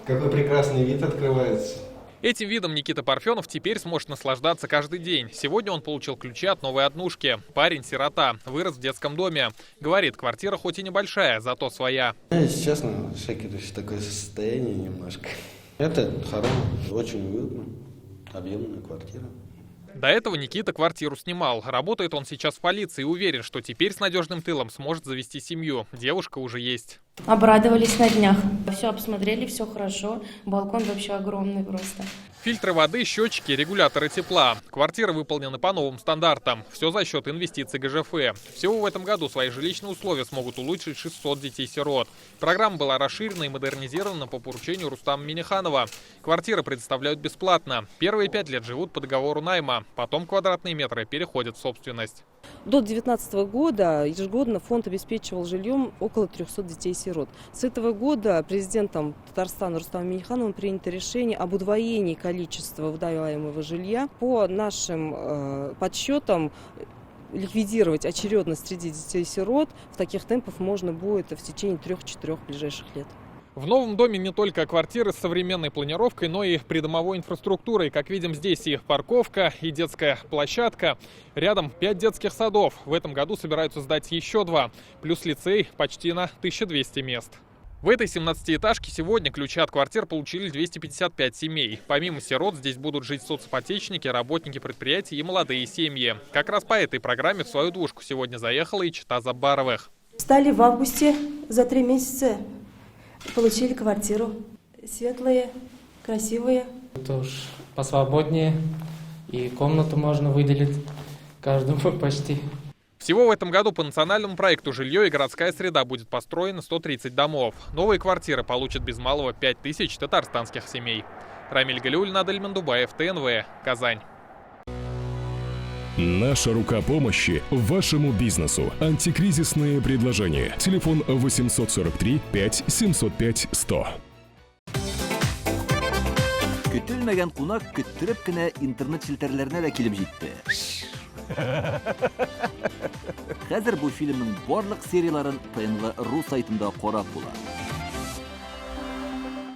Какой прекрасный вид открывается. Этим видом Никита Парфенов теперь сможет наслаждаться каждый день. Сегодня он получил ключи от новой однушки. Парень сирота, вырос в детском доме. Говорит, квартира хоть и небольшая, зато своя. Если честно, всякое такое состояние немножко. Это хоромы, очень уютно, объемная квартира. До этого Никита квартиру снимал. Работает он сейчас в полиции и уверен, что теперь с надежным тылом сможет завести семью. Девушка уже есть. Обрадовались на днях. Все обсмотрели, все хорошо. Балкон вообще огромный просто. Фильтры воды, счетчики, регуляторы тепла. Квартира выполнена по новым стандартам. Все за счет инвестиций ГЖФ. Всего в этом году свои жилищные условия смогут улучшить 600 детей-сирот. Программа была расширена и модернизирована по поручению Рустама Миниханова. Квартиры предоставляют бесплатно. Первые 5 лет живут по договору найма. Потом квадратные метры переходят в собственность. До 2019 года ежегодно фонд обеспечивал жильем около 300 детей-сирот. С этого года президентом Татарстана Рустамом Минихановым принято решение об удвоении количества выдаваемого жилья. По нашим подсчетам, ликвидировать очередность среди детей-сирот в таких темпах можно будет в течение 3-4 ближайших лет. В новом доме не только квартиры с современной планировкой, но и придомовой инфраструктурой. Как видим, здесь и парковка, и детская площадка. Рядом 5 детских садов. В этом году собираются сдать еще 2. Плюс лицей почти на 1200 мест. В этой 17-этажке сегодня ключи от квартир получили 255 семей. Помимо сирот здесь будут жить соципотечники, работники предприятий и молодые семьи. Как раз по этой программе в свою двушку сегодня заехала и чета Забаровых. Стали в августе за 3 месяца. Получили квартиру. Светлые, красивые. Это уж посвободнее. И комнату можно выделить каждому почти. Всего в этом году по национальному проекту «Жилье и городская среда» будет построено 130 домов. Новые квартиры получат без малого 5000 татарстанских семей. Рамиль Галиуллин, Адель Мандубаев, ТНВ, Казань. Наша рука помощи вашему бизнесу. Антикризисные предложения. Телефон 843 5 705 100. Көтелмәгән кунак көттөреп кенә интернет челтәрләренә дә килеп җитте. Хәзер бу фильмның барлык серияларын ТНВ.ру сайтында карап була.